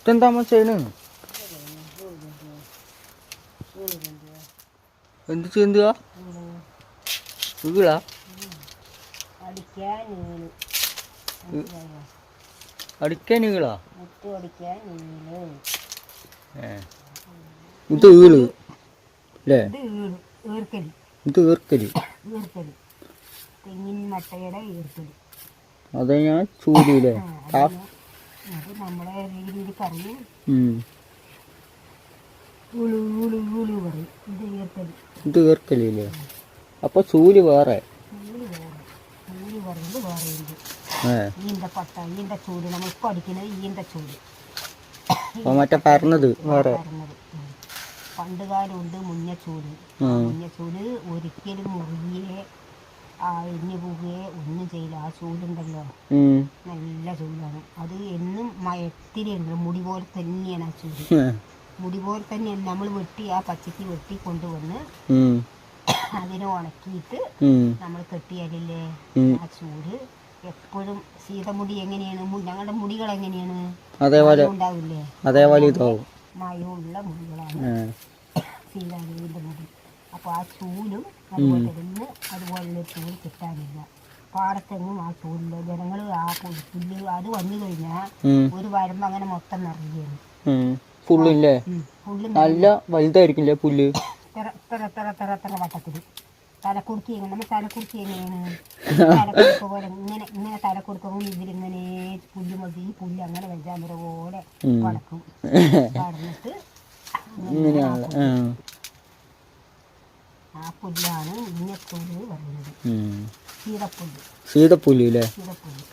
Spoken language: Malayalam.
ഇതെന്താ ചെയ്യണ്? എന്ത് ചെയ്യുക? വീളാ അടിക്കാൻ നീളാ? ഇത് ഈള് അല്ലേ? ഇത് ഈർക്കല്. തെങ്ങിൻ മട്ടയുടെ ഈർക്കല്. അത് ഞാൻ ചൂലില്ലേ? അത് നമ്മളെ രീതിയിൽ പറയും. പറയും. ഇത് ഈർക്കലില്ലേ? അപ്പൊ ചൂല് വേറെ. ചൂല് പറയുന്നത് വേറെ ഉണ്ട്. ഈന്തപ്പട്ട, ഈന്തച്ചൂല്. നമ്മൾ ഇപ്പൊ അടിക്കുന്നത് ഈന്തച്ചൂല്. മറ്റേ പറഞ്ഞത് വേറെ. പണ്ടുകാലമുണ്ട് മുഞ്ഞച്ചൂല്. മുഞ്ഞച്ചൂല് ഒരിക്കലും മുറിയെ എഞ്ഞു പോവുകയെ ഒന്നും ചെയ്യില്ല. ആ ചൂലുണ്ടല്ലോ, നല്ല ചൂലാണ്. അത് എന്നും മയത്തിലുണ്ട്. മുടി പോലെ തന്നെയാണ് ആ ചൂല്. മുടി പോലെ തന്നെയാണ്. നമ്മൾ വെട്ടി ആ പച്ചക്ക് വെട്ടി കൊണ്ടുവന്ന് അതിനെ ഉണക്കിയിട്ട് നമ്മൾ കെട്ടിയാലില്ലേ ആ ചൂല് എപ്പോഴും ശീതമുടി എങ്ങനെയാണ്, ഞങ്ങളുടെ മുടികൾ എങ്ങനെയാണ് ഉണ്ടാവില്ലേ, അതേപോലെ മയമുള്ള മുടികളാണ് സീതാദേവിൻ്റെ മുടി. അപ്പോൾ ആ ചൂലും അതുപോലെ തന്നെ അതുപോലുള്ള ചൂല് കിട്ടാനില്ല. പാടത്തെങ്ങും ആ ചൂലില്ല. ജനങ്ങൾ ആ പുല്ല് അത് വന്നു കഴിഞ്ഞാൽ ഒരു വരുമ്പോ അങ്ങനെ മൊത്തം നിറയുകയാണ്. പുല്ലില്ലേ? നല്ല വലുതായിരിക്കില്ലേ പുല്ല്? എത്ര വട്ടത്തിൽ തലക്കുറുക്കി. നമ്മൾ തലക്കുറുക്കി എങ്ങനെയാണ് തലക്കുറുക്ക പോലെ ഇങ്ങനെ തലക്കുറുക്കുമ്പോൾ ഇതിലിങ്ങനെ പുല്ല് മതി. ഈ പുല്ല് അങ്ങനെ വെഞ്ചാമര പോലെ പടക്കും. പടന്നിട്ട് ആ പുല്ലാണ് ഇങ്ങച്ചൂല് പറയുന്നത്. ശീതപ്പുല്ല്. ശീതപ്പുല്ല്. ശീതപ്പുല്ല്.